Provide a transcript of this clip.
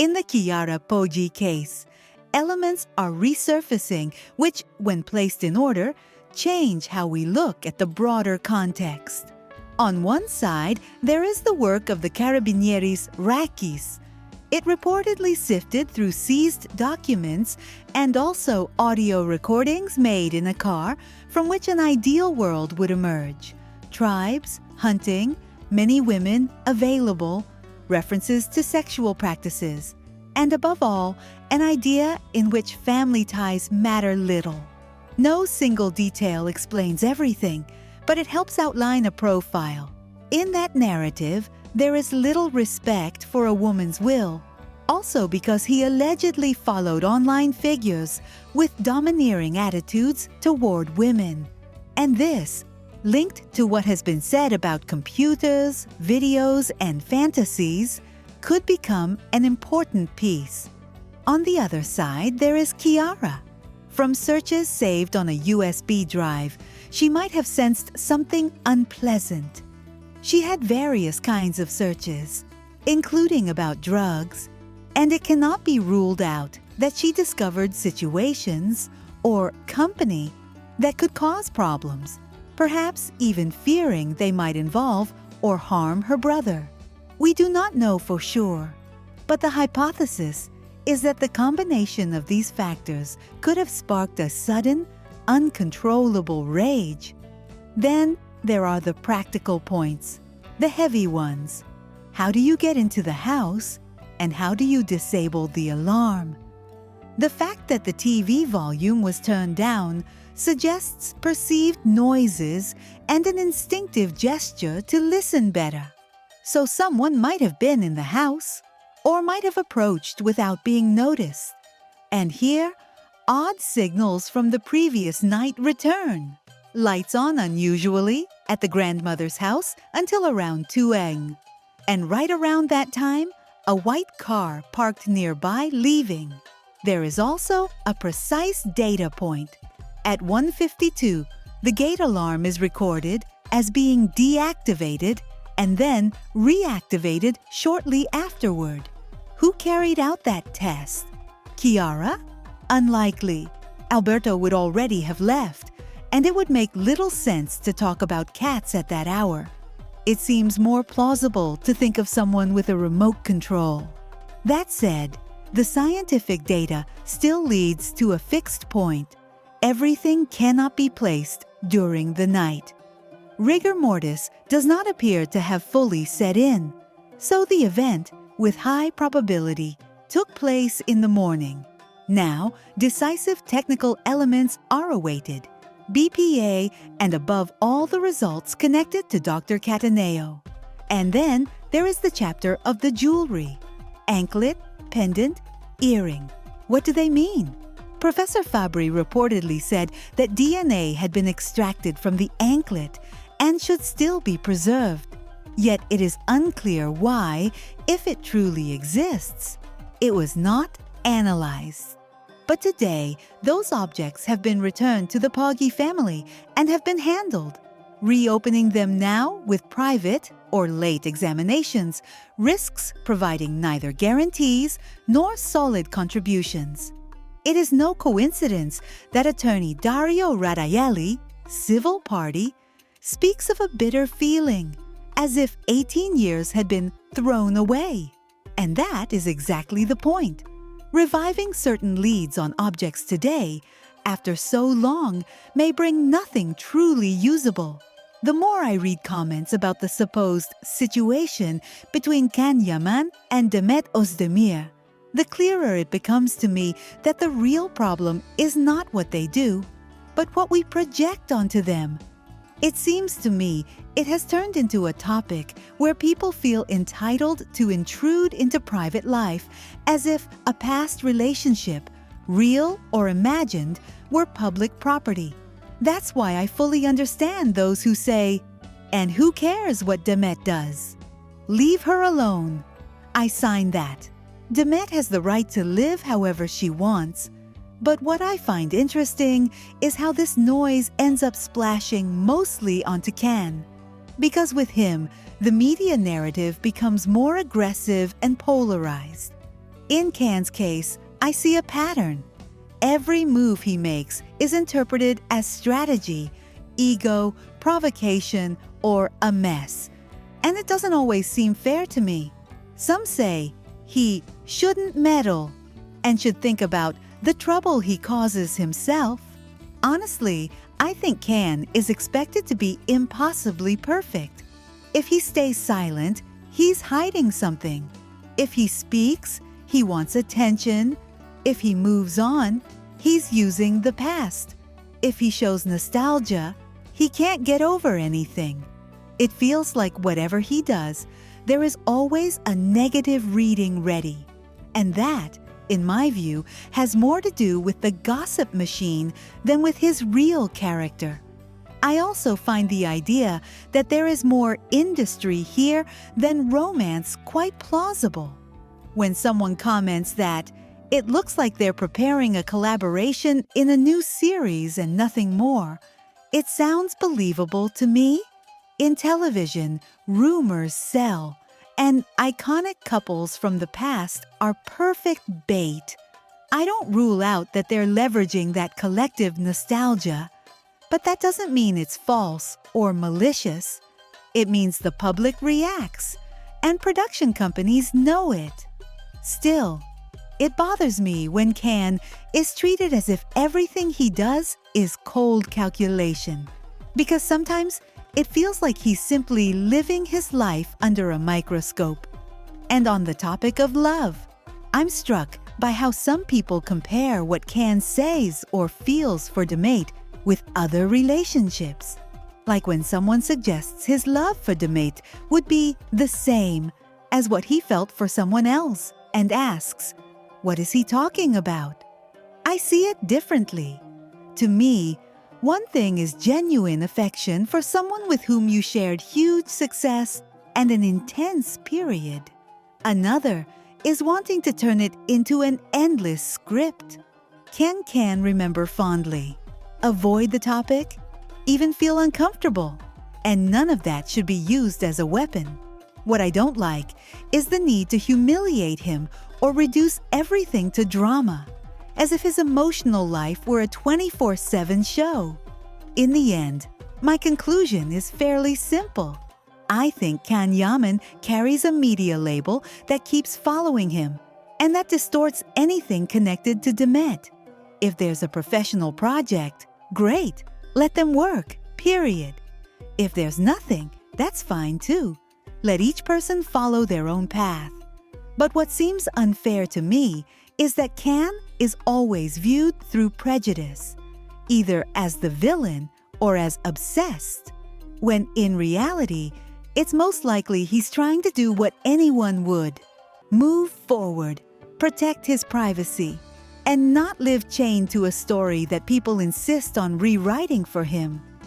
In the Kiara Poggi case, elements are resurfacing which, when placed in order, change how we look at the broader context. On one side, there is the work of the Carabinieri's Rakis. It reportedly sifted through seized documents and also audio recordings made in a car from which an ideal world would emerge. Tribes, hunting, many women available, references to sexual practices, and above all, an idea in which family ties matter little. No single detail explains everything, but it helps outline a profile. In that narrative, there is little respect for a woman's will, also because he allegedly followed online figures with domineering attitudes toward women. And this, linked to what has been said about computers, videos, and fantasies, could become an important piece. On the other side, there is Kiara. From searches saved on a USB drive, she might have sensed something unpleasant. She had various kinds of searches, including about drugs, and it cannot be ruled out that she discovered situations or company that could cause problems, perhaps even fearing they might involve or harm her brother. We do not know for sure, but the hypothesis is that the combination of these factors could have sparked a sudden, uncontrollable rage. Then there are the practical points, the heavy ones. How do you get into the house, and how do you disable the alarm? The fact that the TV volume was turned down suggests perceived noises and an instinctive gesture to listen better. So someone might have been in the house, or might have approached without being noticed. And here, odd signals from the previous night return. Lights on unusually at the grandmother's house until around 2 a.m. And right around that time, a white car parked nearby leaving. There is also a precise data point. At 1:52, the gate alarm is recorded as being deactivated and then reactivated shortly afterward. Who carried out that test? Kiara? Unlikely. Alberto would already have left, and it would make little sense to talk about cats at that hour. It seems more plausible to think of someone with a remote control. That said, the scientific data still leads to a fixed point. Everything cannot be placed during the night. Rigor mortis does not appear to have fully set in, so the event, with high probability, took place in the morning. Now, decisive technical elements are awaited, BPA, and above all the results connected to Dr. Cataneo. And then there is the chapter of the jewelry. Anklet, pendant, earring. What do they mean? Professor Fabri reportedly said that DNA had been extracted from the anklet and should still be preserved. Yet it is unclear why, if it truly exists, it was not analyzed. But today, those objects have been returned to the Poggi family and have been handled. Reopening them now with private or late examinations risks providing neither guarantees nor solid contributions. It is no coincidence that attorney Dario Radaelli, civil party, speaks of a bitter feeling, as if 18 years had been thrown away. And that is exactly the point. Reviving certain leads on objects today, after so long, may bring nothing truly usable. The more I read comments about the supposed situation between Yaman and Demet Özdemir, the clearer it becomes to me that the real problem is not what they do, but what we project onto them. It seems to me it has turned into a topic where people feel entitled to intrude into private life as if a past relationship, real or imagined, were public property. That's why I fully understand those who say, "And who cares what Demet does? Leave her alone." I sign that. Demet has the right to live however she wants. But what I find interesting is how this noise ends up splashing mostly onto Can. Because with him, the media narrative becomes more aggressive and polarized. In Can's case, I see a pattern. Every move he makes is interpreted as strategy, ego, provocation, or a mess. And it doesn't always seem fair to me. Some say he shouldn't meddle and should think about the trouble he causes himself. Honestly, I think Can is expected to be impossibly perfect. If he stays silent, he's hiding something. If he speaks, he wants attention. If he moves on, he's using the past. If he shows nostalgia, he can't get over anything. It feels like whatever he does, there is always a negative reading ready. And that, in my view, has more to do with the gossip machine than with his real character. I also find the idea that there is more industry here than romance quite plausible. When someone comments that it looks like they're preparing a collaboration in a new series and nothing more, it sounds believable to me. In television, rumors sell, and iconic couples from the past are perfect bait. I don't rule out that they're leveraging that collective nostalgia, but that doesn't mean it's false or malicious. It means the public reacts, and production companies know it. Still, it bothers me when Can is treated as if everything he does is cold calculation, because sometimes it feels like he's simply living his life under a microscope. And on the topic of love, I'm struck by how some people compare what Can says or feels for Demet with other relationships. Like when someone suggests his love for Demet would be the same as what he felt for someone else and asks, what is he talking about? I see it differently. To me, one thing is genuine affection for someone with whom you shared huge success and an intense period. Another is wanting to turn it into an endless script. Can remember fondly, avoid the topic, even feel uncomfortable, and none of that should be used as a weapon. What I don't like is the need to humiliate him or reduce everything to drama, as if his emotional life were a 24/7 show. In the end, my conclusion is fairly simple. I think Yaman carries a media label that keeps following him and that distorts anything connected to Demet. If there's a professional project, great, let them work, period. If there's nothing, that's fine too. Let each person follow their own path. But what seems unfair to me is that Can is always viewed through prejudice, either as the villain or as obsessed, when in reality, it's most likely he's trying to do what anyone would: move forward, protect his privacy, and not live chained to a story that people insist on rewriting for him.